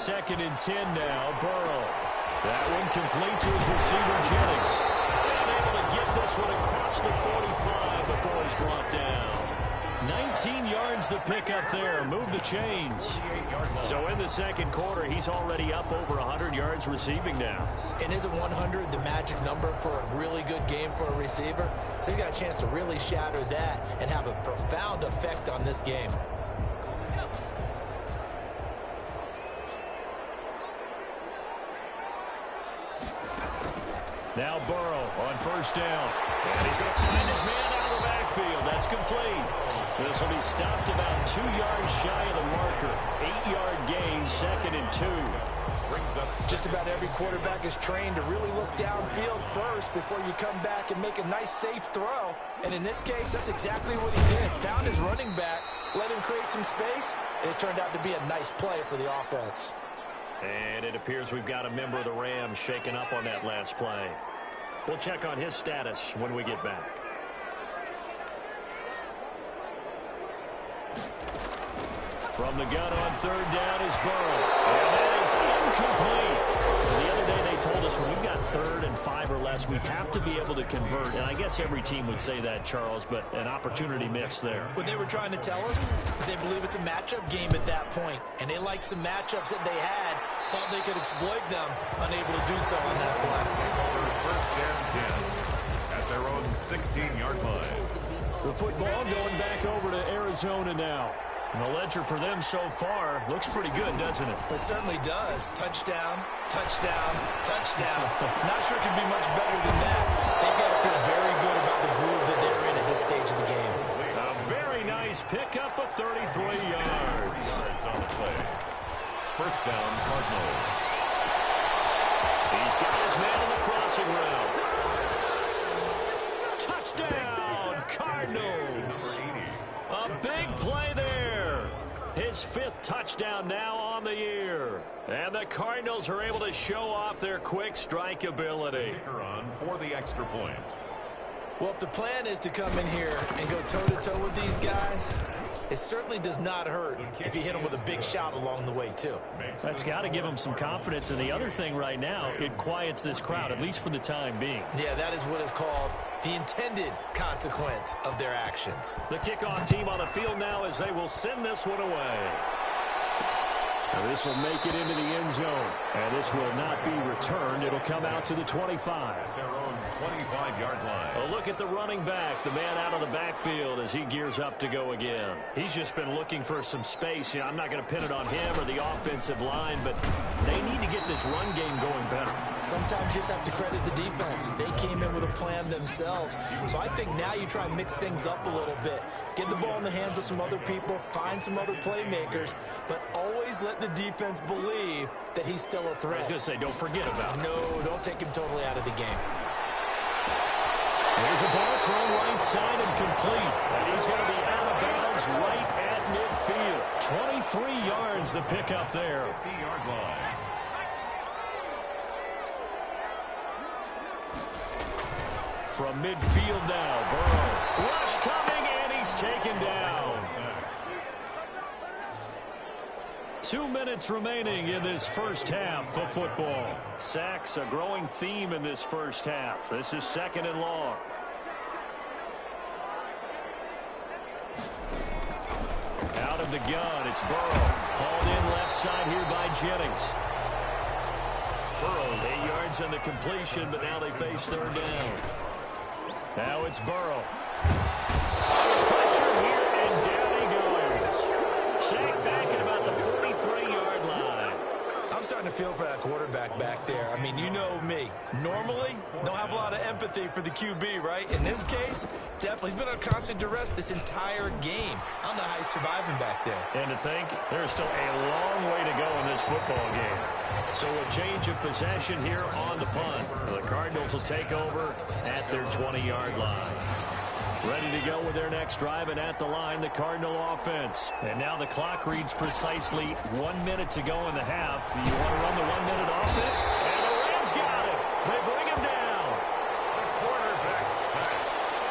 2nd and 10 now. Burrow. That one complete to his receiver, Jennings. Able to get this one across the 45 before he's brought down. 19 yards the pick up there. Move the chains. So in the second quarter, he's already up over 100 yards receiving now. And isn't 100 the magic number for a really good game for a receiver? So he's got a chance to really shatter that and have a profound effect on this game. Now Burrow on first down. And he's going to find his man out of the backfield. That's complete. This will be stopped about 2 yards shy of the marker. 8-yard gain, 2nd and 2. Brings up just about every quarterback is trained to really look downfield first before you come back and make a nice, safe throw. And in this case, that's exactly what he did. Found his running back, let him create some space, and it turned out to be a nice play for the offense. And it appears we've got a member of the Rams shaken up on that last play. We'll check on his status when we get back. From the gun on third down is Burrow. And that is incomplete. The other day they told us when we've got 3rd and 5 or less, we have to be able to convert. And I guess every team would say that, Charles, but an opportunity missed there. What they were trying to tell us is they believe it's a matchup game at that point. And they liked some matchups that they had, thought they could exploit them, unable to do so on that play. First down 10 at their own 16-yard line. The football going back over to Arizona now. And the ledger for them so far looks pretty good, doesn't it? It certainly does. Touchdown, touchdown, touchdown. Not sure it could be much better than that. They've got to feel very good about the groove that they're in at this stage of the game. A very nice pickup of 33 yards. On the play. First down, Cardinals. He's got his man on the crossing route. Touchdown, Cardinals. A big play there. His 5th touchdown now on the year. And the Cardinals are able to show off their quick strike ability. On for the extra point. Well, if the plan is to come in here and go toe-to-toe with these guys, it certainly does not hurt if you hit them with a big shot along the way, too. That's got to give them some confidence. And the other thing right now, it quiets this crowd, at least for the time being. Yeah, that is what is called the intended consequence of their actions. The kickoff team on the field now as they will send this one away. Now this will make it into the end zone. And this will not be returned. It'll come out to the 25. Their own 25-yard line. A look at the running back, the man out of the backfield as he gears up to go again. He's just been looking for some space. You know, I'm not going to pin it on him or the offensive line, but they need to get this run game going better. Sometimes you just have to credit the defense. They came in with a plan themselves. So I think now you try and mix things up a little bit. Get the ball in the hands of some other people, find some other playmakers, but always let the defense believe that he's still a threat. I was going to say, don't forget about it. No, don't take him totally out of the game. There's a ball thrown right side and complete. And he's going to be out of bounds right at midfield. 23 yards the pickup there. 50-yard line. From midfield now, Burrow. Rush coming, and he's taken down. 2 minutes remaining in this first half of football. Sacks, a growing theme in this first half. This is 2nd and long. Out of the gun, it's Burrow. Hauled in left side here by Jennings. Burrow, 8 yards on the completion, but now they face 3rd down. Now it's Burrow. Pressure here, and down he goes. Sacked back at about the 43-yard line. I'm starting to feel for that quarterback back there. I mean, you know me. Normally, don't have a lot of empathy for the QB, right? In this case, definitely. He's been under constant duress this entire game. I don't know how he's surviving back there. And to think, there's still a long way to go in this football game. So a change of possession here on the punt. The Cardinals will take over at their 20-yard line. Ready to go with their next drive, and at the line, the Cardinal offense. And now the clock reads precisely 1 minute to go in the half. You want to run the 1 minute offense? And the Rams got it. They bring him down. The quarterback sack.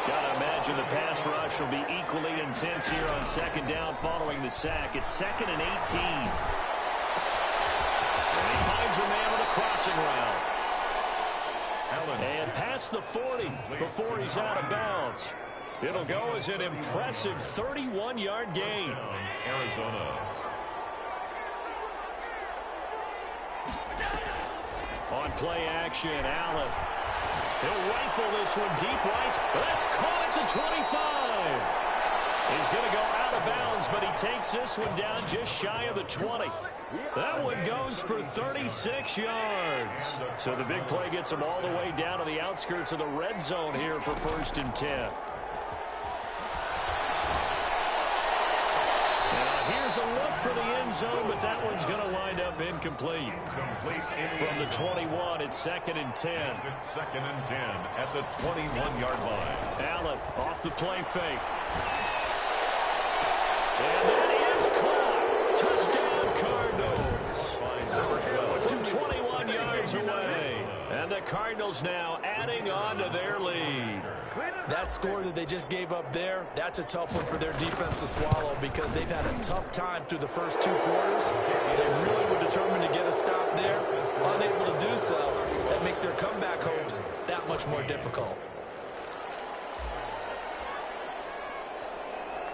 Got to imagine the pass rush will be equally intense here on 2nd down following the sack. It's 2nd and 18. crossing route. And past the 40 before he's out of bounds. It'll go as an impressive 31-yard gain. Arizona. On play action, Allen. He'll rifle this one deep right. That's caught at the 25. He's going to go out of bounds, but he takes this one down just shy of the 20. That one goes for 36 yards. So the big play gets him all the way down to the outskirts of the red zone here for 1st and 10. Here's a look for the end zone, but that one's going to wind up incomplete. From the 21, it's 2nd and 10. It's 2nd and 10 at the 21-yard line. Allen off the play fake. And that is caught. Touchdown, Cardinals. From 21 yards away. And the Cardinals now adding on to their lead. That score that they just gave up there, that's a tough one for their defense to swallow because they've had a tough time through the first 2 quarters. They really were determined to get a stop there, unable to do so. That makes their comeback hopes that much more difficult.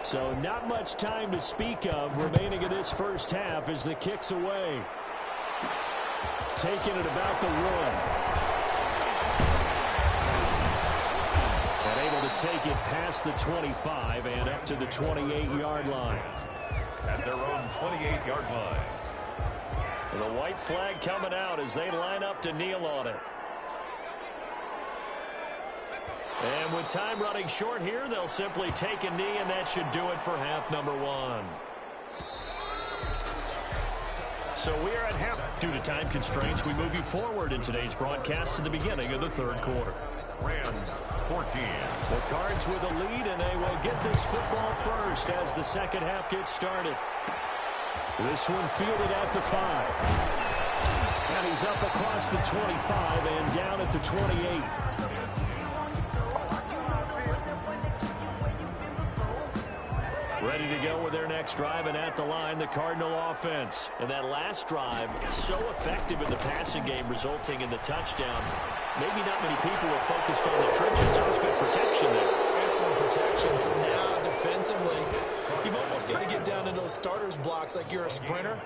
So not much time to speak of remaining in this first half as the kick's away. Taking it about the 1. And able to take it past the 25 and up to the 28-yard line. At their own 28-yard line. And the white flag coming out as they line up to kneel on it. And with time running short here, they'll simply take a knee, and that should do it for half number 1. So we are at half. Due to time constraints, we move you forward in today's broadcast to the beginning of the 3rd quarter. Rams 14. The Cards with a lead, and they will get this football first as the second half gets started. This one fielded at the 5. And he's up across the 25 and down at the 28. Ready to go with their next drive, and at the line, the Cardinal offense. And that last drive, so effective in the passing game, resulting in the touchdown. Maybe not many people were focused on the trenches. There was good protection there. Excellent protection. So now, defensively, you've almost got to get down to those starters blocks like you're a sprinter.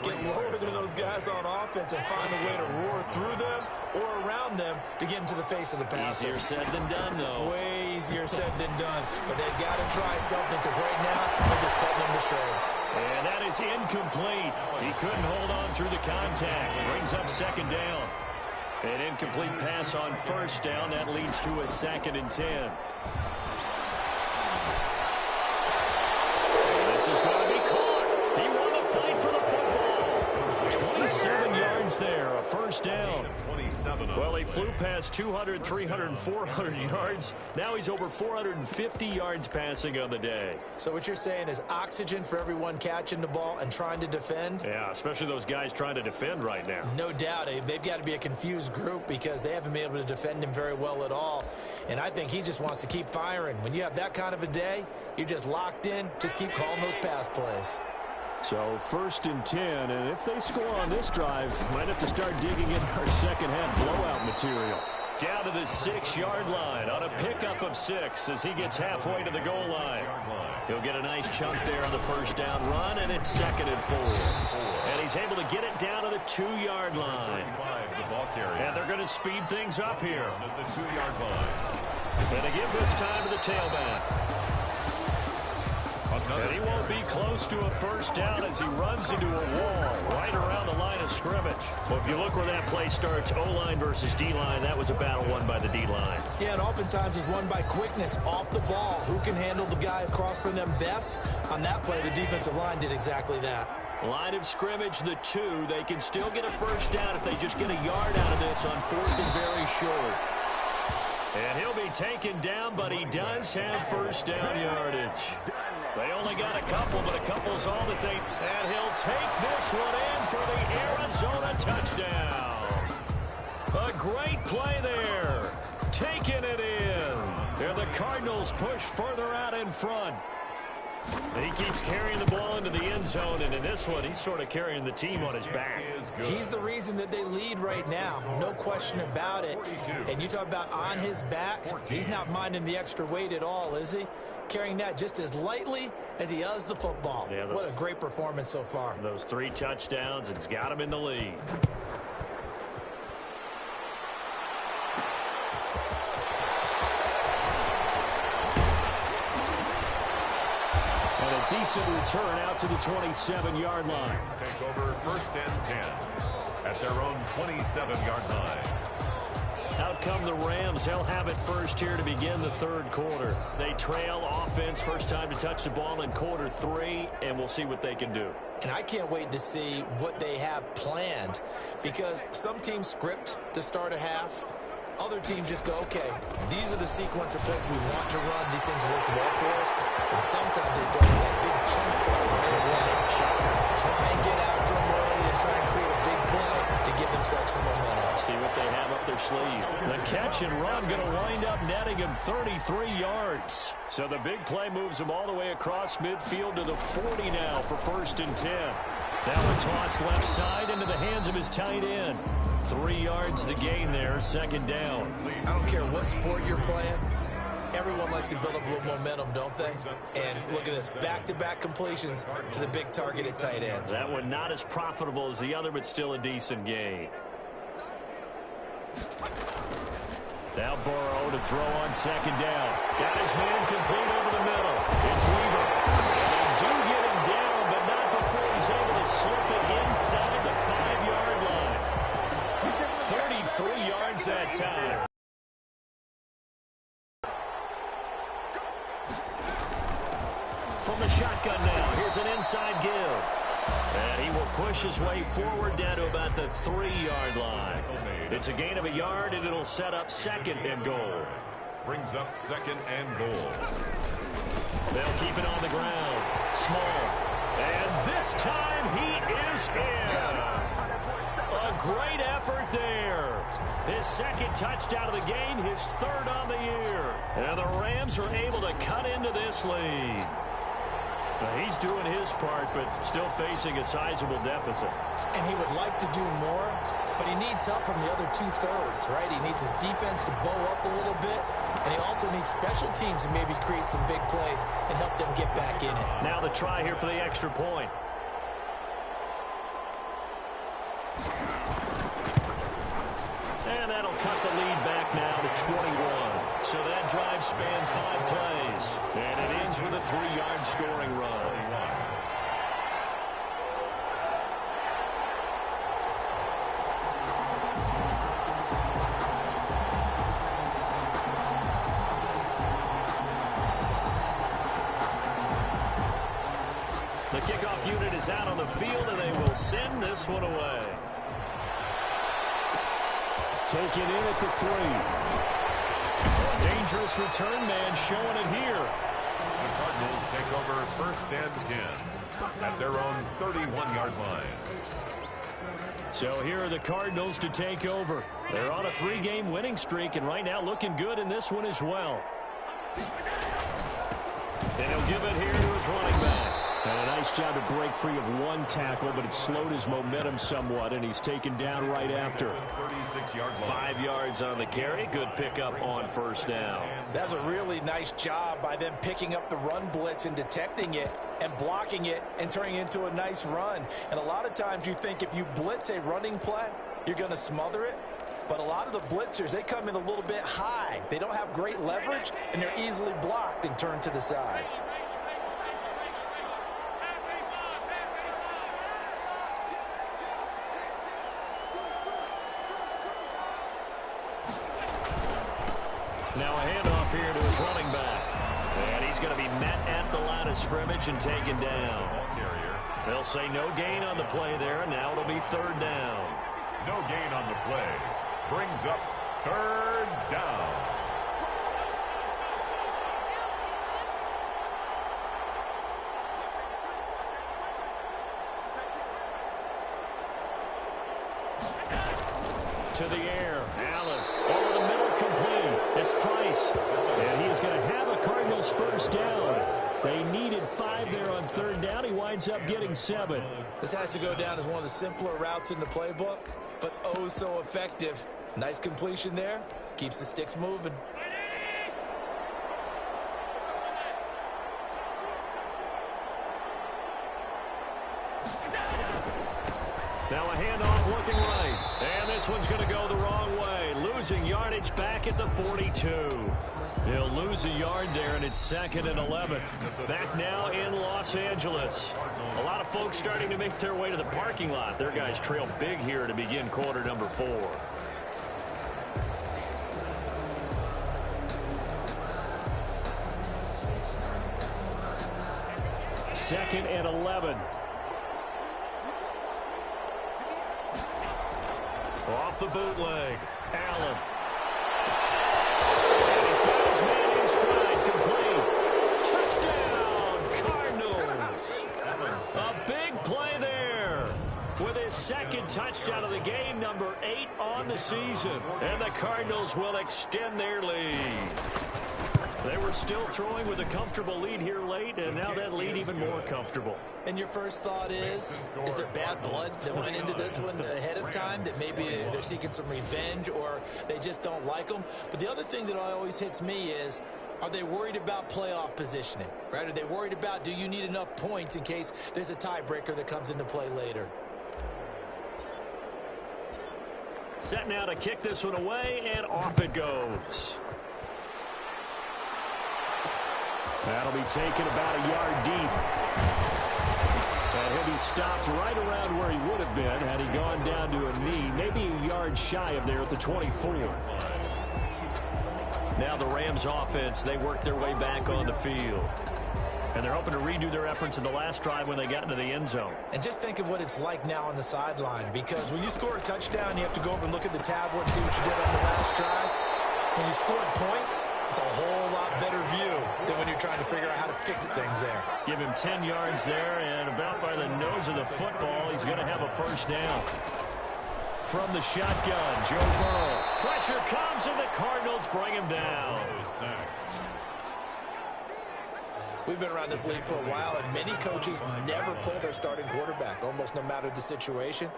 Get lower than those guys on offense and find a way to roar through them or around them to get into the face of the passer. Easier said than done, though. Way easier said than done. But they've got to try something because right now, they're just cutting them to shreds. And that is incomplete. He couldn't hold on through the contact. Brings up 2nd down. An incomplete pass on 1st down. That leads to a 2nd and 10. This is going to be caught. He won the fight for the football. 27 yards there, a 1st down. Well, he flew past 200, 300, 400 yards. Now he's over 450 yards passing on the day. So what you're saying is oxygen for everyone catching the ball and trying to defend? Yeah, especially those guys trying to defend right now. No doubt. They've got to be a confused group because they haven't been able to defend him very well at all. And I think he just wants to keep firing. When you have that kind of a day, you're just locked in. Just keep calling those pass plays. So 1st and 10, and if they score on this drive, might have to start digging in our second half blowout material. Down to the 6-yard line on a pickup of 6 as he gets halfway to the goal line. He'll get a nice chunk there on the 1st down run, and it's 2nd and 4. And he's able to get it down to the 2-yard line. And they're going to speed things up here. At the 2-yard line. And they give this time to the tailback. And he won't be close to a 1st down as he runs into a wall right around the line of scrimmage. Well, if you look where that play starts, O-line versus D-line, that was a battle won by the D-line. Yeah, and oftentimes it's won by quickness off the ball. Who can handle the guy across from them best? On that play, the defensive line did exactly that. Line of scrimmage, the 2. They can still get a 1st down if they just get a yard out of this on 4th and very short. And he'll be taken down, but he does have 1st down yardage. They only got a couple, but a couple's all that they... And he'll take this one in for the Arizona touchdown. A great play there. Taking it in. And the Cardinals push further out in front. He keeps carrying the ball into the end zone, and in this one, he's sort of carrying the team on his back. He's the reason that they lead right now. No question about it. And you talk about on his back, he's not minding the extra weight at all, is he? Carrying that just as lightly as he does the football. Yeah, what a great performance so far. Those 3 touchdowns, it's got him in the lead. And a decent return out to the 27-yard line. Take over 1st and 10 at their own 27-yard line. Out come the Rams. They'll have it first here to begin the 3rd quarter. They trail offense, first time to touch the ball in quarter 3, and we'll see what they can do. And I can't wait to see what they have planned, because some teams script to start a half. Other teams just go, okay, these are the sequence of plays we want to run. These things work well for us. And sometimes they throw that big chunk play right away. Try and get after them early and try and create a big play to give themselves some momentum. See what they have up their sleeve. The catch and run going to wind up netting him 33 yards. So the big play moves him all the way across midfield to the 40 now for 1st and 10. Now a toss left side into the hands of his tight end. 3 yards the gain there, 2nd down. I don't care what sport you're playing. Everyone likes to build up a little momentum, don't they? And look at this, back-to-back completions to the big target at tight end. That one not as profitable as the other, but still a decent gain. Now Burrow to throw on 2nd down. Got his man complete over the middle. It's Weaver. And they do get him down, but not before he's able to slip it inside the 5-yard line. 33 yards that time. From the shotgun now, here's an inside give. And he will push his way forward down to about the 3-yard line. It's a gain of a yard, and it'll set up 2nd and goal. Brings up 2nd and goal. They'll keep it on the ground. Small. And this time he is in. Yes. A great effort there. His 2nd touchdown of the game, his 3rd on the year. And the Rams are able to cut into this lead. Now, he's doing his part, but still facing a sizable deficit. And he would like to do more, but he needs help from the other 2/3, right? He needs his defense to bow up a little bit, and he also needs special teams to maybe create some big plays and help them get back in it. Now the try here for the extra point. And that'll cut the lead back now to 21. So that drive spanned 5 plays. And it ends with a 3-yard scoring run. The kickoff unit is out on the field, and they will send this one away. Taken in at the 3. A dangerous return man showing it here. The Cardinals take over 1st and 10 at their own 31-yard line. So here are the Cardinals to take over. They're on a 3-game winning streak, and right now looking good in this one as well. And he'll give it here to his running back. And a nice job to break free of 1 tackle, but it slowed his momentum somewhat, and he's taken down right after. 36-yard line. 5 yards on the carry. Good pickup on 1st down. That's a really nice job by them picking up the run blitz and detecting it and blocking it and turning it into a nice run. And a lot of times you think if you blitz a running play, you're going to smother it. But a lot of the blitzers, they come in a little bit high. They don't have great leverage, and they're easily blocked and turned to the side. Now a handoff here to his running back. And he's going to be met at the line of scrimmage and taken down. They'll say no gain on the play there. Now it'll be 3rd down. No gain on the play. Brings up 3rd down. To the air. Allen over the middle, complete. It's Price. And he's going to have a Cardinals 1st down. They needed 5 there on third down. He winds up getting 7. This has to go down as one of the simpler routes in the playbook, but oh so effective. Nice completion there. Keeps the sticks moving. Now a handoff looking right. And this one's going to go the wrong way. Losing yardage back at the 42. He'll lose a yard there, and it's 2nd and 11. Back now in Los Angeles. A lot of folks starting to make their way to the parking lot. Their guys trail big here to begin quarter number 4. Second and 11. Off the bootleg. Allen. And he's got his man in stride. Complete. Touchdown, Cardinals. A big play there. With his 2nd touchdown of the game, number 8 on the season. And the Cardinals will extend their lead. They were still throwing with a comfortable lead here late, and now that lead even more comfortable. And your first thought is there bad blood that went into this one ahead of time, that maybe they're seeking some revenge or they just don't like them? But the other thing that always hits me is, are they worried about playoff positioning, right? Are they worried about, do you need enough points in case there's a tiebreaker that comes into play later? Set now to kick this one away, and off it goes. That'll be taken about a yard deep. And he'll be stopped right around where he would have been had he gone down to a knee, maybe a yard shy of there at the 24. Now the Rams offense, they work their way back on the field. And they're hoping to redo their efforts in the last drive when they got into the end zone. And just think of what it's like now on the sideline, because when you score a touchdown, you have to go over and look at the tablet and see what you did on the last drive. When you scored points, it's a whole lot better view than when you're trying to figure out how to fix things there. Give him 10 yards there, and about by the nose of the football, he's going to have a first down. From the shotgun, Joe Burrow. Pressure comes, and the Cardinals bring him down. We've been around this league for a while, and many coaches never pull their starting quarterback, almost no matter the situation.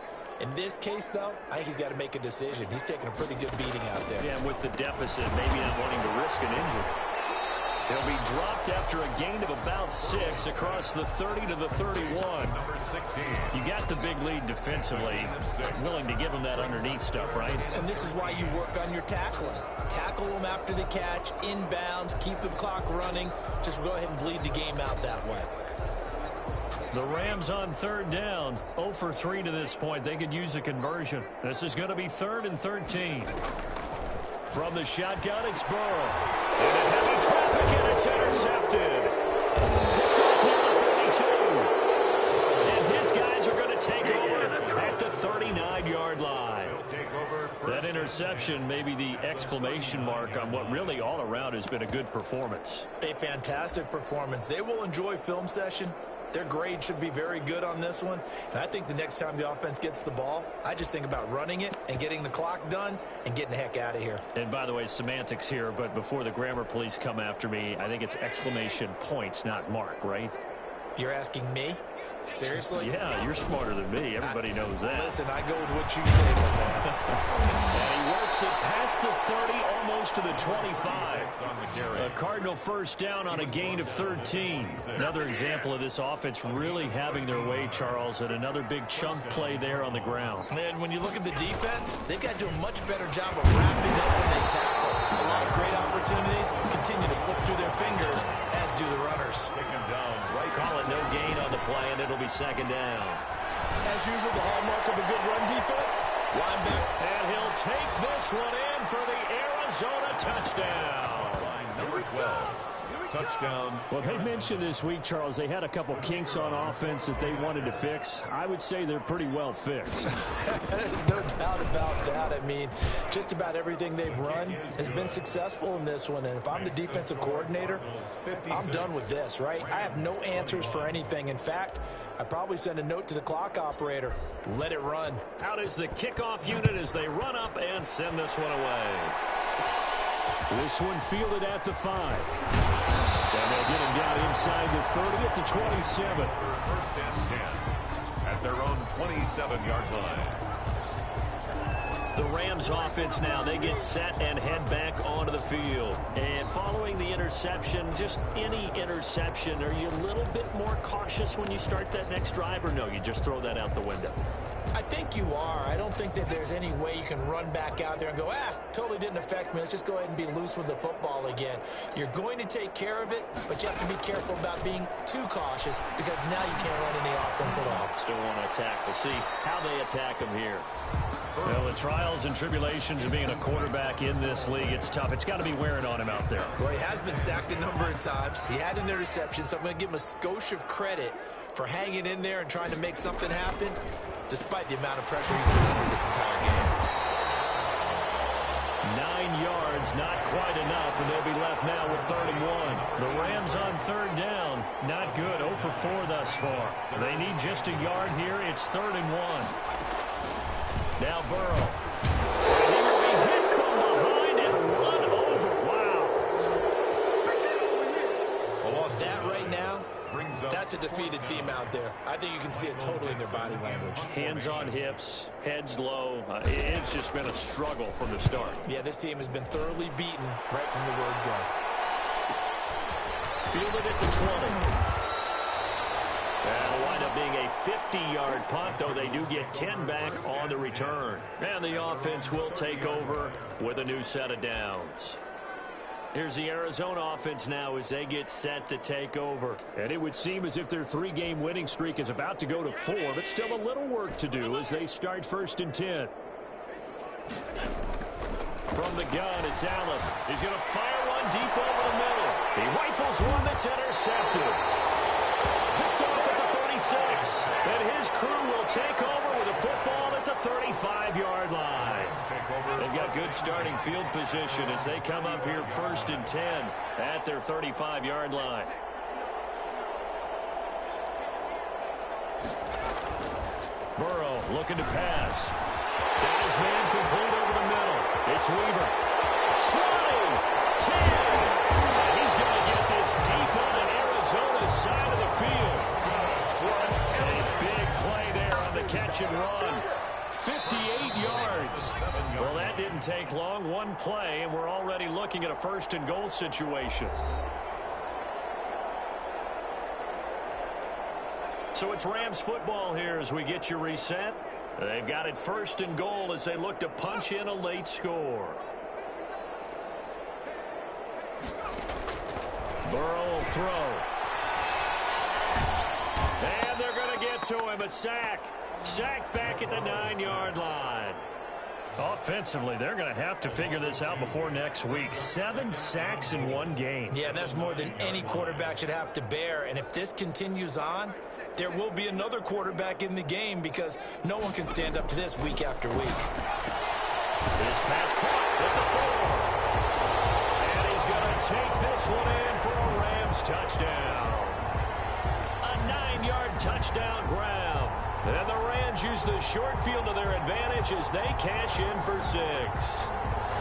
In this case, though, I think he's got to make a decision. He's taking a pretty good beating out there. Yeah, and with the deficit, maybe not wanting to risk an injury. He'll be dropped after a gain of about 6 across the 30 to the 31. Number 16. You got the big lead defensively. Willing to give him that underneath stuff, right? And this is why you work on your tackling. Tackle them after the catch, inbounds, keep the clock running. Just go ahead and bleed the game out that way. The Rams on third down, 0 for 3 to this point. They could use a conversion. This is going to be 3rd and 13. From the shotgun, it's Burrow. And heavy traffic, and it's intercepted. Picked off near the 32. And his guys are going to take over at the 39-yard line. That interception may be the exclamation mark on what really all around has been a good performance. A fantastic performance. They will enjoy film session. Their grade should be very good on this one. And I think the next time the offense gets the ball, I just think about running it and getting the clock done and getting the heck out of here. And by the way, semantics here, but before the grammar police come after me, I think it's exclamation point, not mark, right? You're asking me? Seriously? Yeah, you're smarter than me. Everybody knows that. Listen, I go with what you say, my man. And he works it past the 30, almost to the 25. A Cardinal first down on a gain of 13. Another example of this offense really having their way, Charles, and another big chunk play there on the ground. And when you look at the defense, they've got to do a much better job of wrapping up when they tackle. A lot of great opportunities continue to slip through their fingers, as do the runners. Take him down. Right. Call it no gain on the play, and it'll be 2nd down. As usual, the hallmark of a good run defense, linebacker. And he'll take this one in for the Arizona touchdown. Line number 12. Touchdown. Well, they mentioned this week, Charles, they had a couple kinks on offense that they wanted to fix. I would say they're pretty well fixed. There's no doubt about that. I mean, just about everything they've run has been successful in this one. And if I'm the defensive coordinator, I'm done with this, right? I have no answers for anything. In fact, I'd probably send a note to the clock operator. Let it run. Out is the kickoff unit as they run up and send this one away. This one fielded at the 5. And they'll get him down inside the 30 at the 27. First and 10 at their own 27-yard line. The Rams offense now, they get set and head back onto the field. And following the interception, just any interception, are you a little bit more cautious when you start that next drive, or no, you just throw that out the window? I think you are. I don't think that there's any way you can run back out there and go, totally didn't affect me. Let's just go ahead and be loose with the football again. You're going to take care of it, but you have to be careful about being too cautious because now you can't run any offense at all. Still want to attack. We'll see how they attack him here. Well, the trials and tribulations of being a quarterback in this league, it's tough. It's got to be wearing on him out there. Well, he has been sacked a number of times. He had an interception, so I'm going to give him a skosh of credit for hanging in there and trying to make something happen, despite the amount of pressure he's been under this entire game. 9 yards, not quite enough, and they'll be left now with 31. The Rams on third down, not good, 0 for 4 thus far. They need just a yard here. It's 3rd and 1. Now Burrow. He will be hit from behind and run over. Wow. That right now, that's a defeated team out there. I think you can see it totally in their body language. Hands on hips, heads low. It's just been a struggle from the start. Yeah, this team has been thoroughly beaten right from the word go. Fielded at the 20. That'll wind up being a 50-yard punt, though they do get 10 back on the return. And the offense will take over with a new set of downs. Here's the Arizona offense now as they get set to take over. And it would seem as if their 3-game winning streak is about to go to 4, but still a little work to do as they start 1st and 10. From the gun, it's Allen. He's going to fire one deep over the middle. He rifles one that's intercepted. Picked off at the 36. And his crew will take over with a football at the 35-yard line. They've got good starting field position as they come up here 1st and 10 at their 35-yard line. Burrow looking to pass. Got his man complete over the middle. It's Weaver. 20, 10. He's going to get this deep on an Arizona side of the field. A big play there on the catch and run. 58 yards. Well, that didn't take long. One play, and we're already looking at a 1st and goal situation. So it's Rams football here as we get you reset. They've got it 1st and goal as they look to punch in a late score. Burrow will throw. And they're going to get to him. A sack. Sacked back at the 9-yard line. Offensively, they're going to have to figure this out before next week. 7 sacks in one game. Yeah, that's more than any quarterback should have to bear. And if this continues on, there will be another quarterback in the game because no one can stand up to this week after week. This pass caught at the 4. And he's going to take this one in for a Rams touchdown. A 9-yard touchdown ground. And the Rams use the short field to their advantage as they cash in for 6.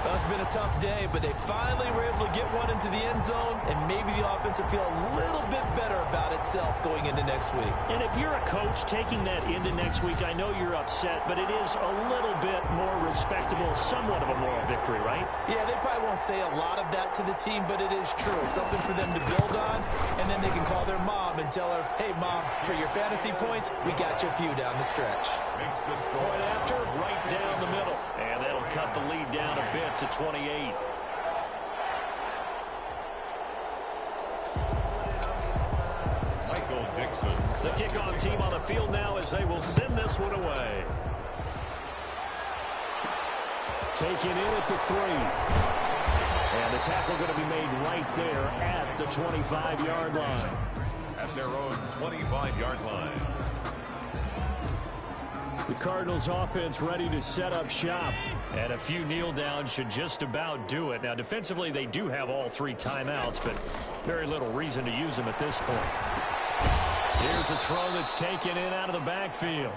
Well, it's been a tough day, but they finally were able to get one into the end zone, and maybe the offense will feel a little bit better about itself going into next week. And if you're a coach taking that into next week, I know you're upset, but it is a little bit more respectable, somewhat of a moral victory, right? Yeah, they probably won't say a lot of that to the team, but it is true. Something for them to build on, and then they can call their mom and tell her, hey, Mom, for your fantasy points, we got you a few down the stretch. Point after, right down the middle. And that'll cut the lead down a bit to 28. Michael Dixon. The kickoff team on the field now as they will send this one away. Taken in at the 3. And the tackle going to be made right there at the 25-yard line. At their own 25-yard line. The Cardinals offense ready to set up shop. And a few kneel downs should just about do it. Now, defensively, they do have all 3 timeouts, but very little reason to use them at this point. Here's a throw that's taken in out of the backfield.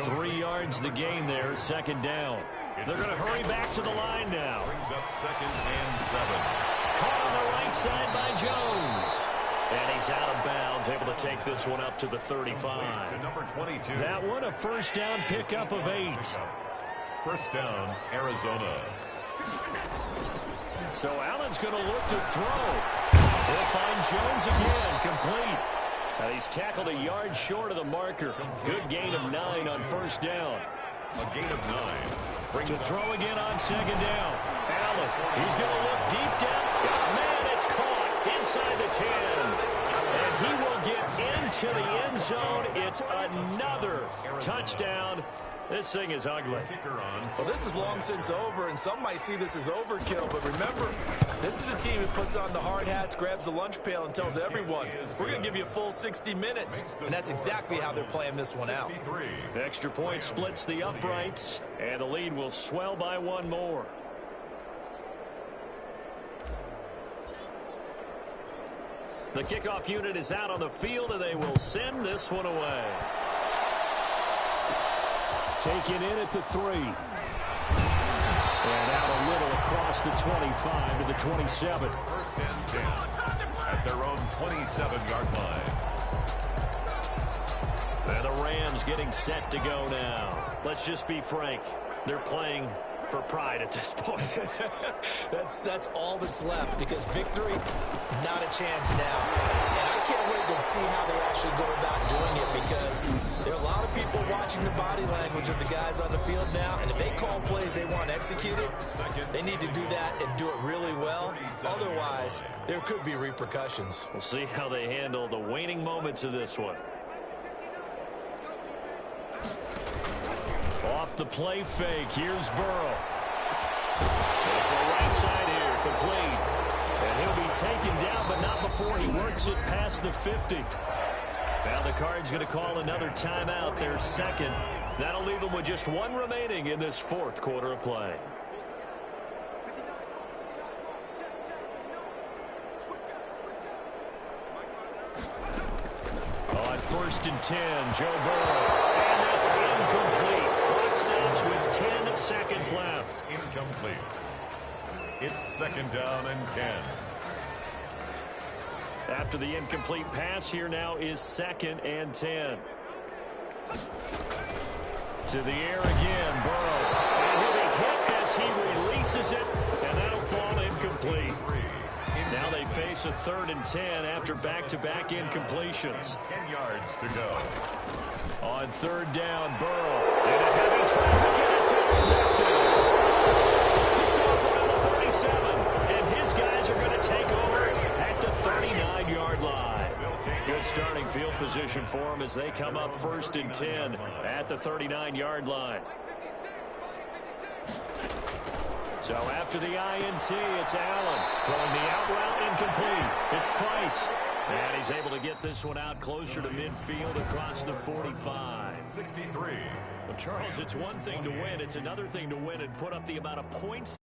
3 yards the gain there, 2nd down. They're going to hurry back to the line now. Brings up 2nd and 7. Caught on the right right side by Jones. And he's out of bounds, able to take this one up to the 35. To number 22. That one a first down pickup of 8. First down, Arizona. So Allen's going to look to throw. He'll find Jones again, complete. And he's tackled a yard short of the marker. Good gain of 9 on first down. A gain of 9. To throw again on second down. Allen, he's going to look deep down. Man, it's caught inside the 10. And he will get into the end zone. It's another touchdown. This thing is ugly. Well, this is long since over, and some might see this as overkill. But remember, this is a team that puts on the hard hats, grabs the lunch pail, and tells everyone, we're going to give you a full 60 minutes. And that's exactly how they're playing this one out. Extra point splits the uprights, and the lead will swell by 1 more. The kickoff unit is out on the field, and they will send this one away. Taken in at the 3. And out a little across the 25 to the 27. First and 10 at their own 27-yard line. And the Rams getting set to go now. Let's just be frank. They're playing for pride at this point. That's all that's left, because victory, not a chance now. And I can't wait to see how they actually go about doing it, because there are a lot of people watching the body language of the guys on the field now, and if they call plays they want executed, they need to do that and do it really well. Otherwise, there could be repercussions. We'll see how they handle the waning moments of this one. Off the play fake, here's Burrow. It's the right side here, complete. And he'll be taken down, but not before he works it past the 50. Now the Cards going to call another timeout, their second. That'll leave them with just 1 remaining in this 4th quarter of play. On 1st and 10, Joe Burrow. And that's incomplete. Clock stops with 10 seconds left. Incomplete. It's second down and 10. After the incomplete pass, here now is 2nd and 10. To the air again, Burrow. And he'll be hit as he releases it, and that'll fall incomplete. Now they face a 3rd and 10 after back-to-back incompletions. 10 yards to go. On 3rd down, Burrow. And a heavy traffic, and it's intercepted. Picked off around the 37. And his guys are going to take over at the 39-yard line. Good starting field position for them as they come up 1st and 10 at the 39-yard line. So after the INT, it's Allen throwing the out route incomplete. It's Price. And he's able to get this one out closer to midfield across the 45. 63. Well, Charles, it's one thing to win. It's another thing to win and put up the amount of points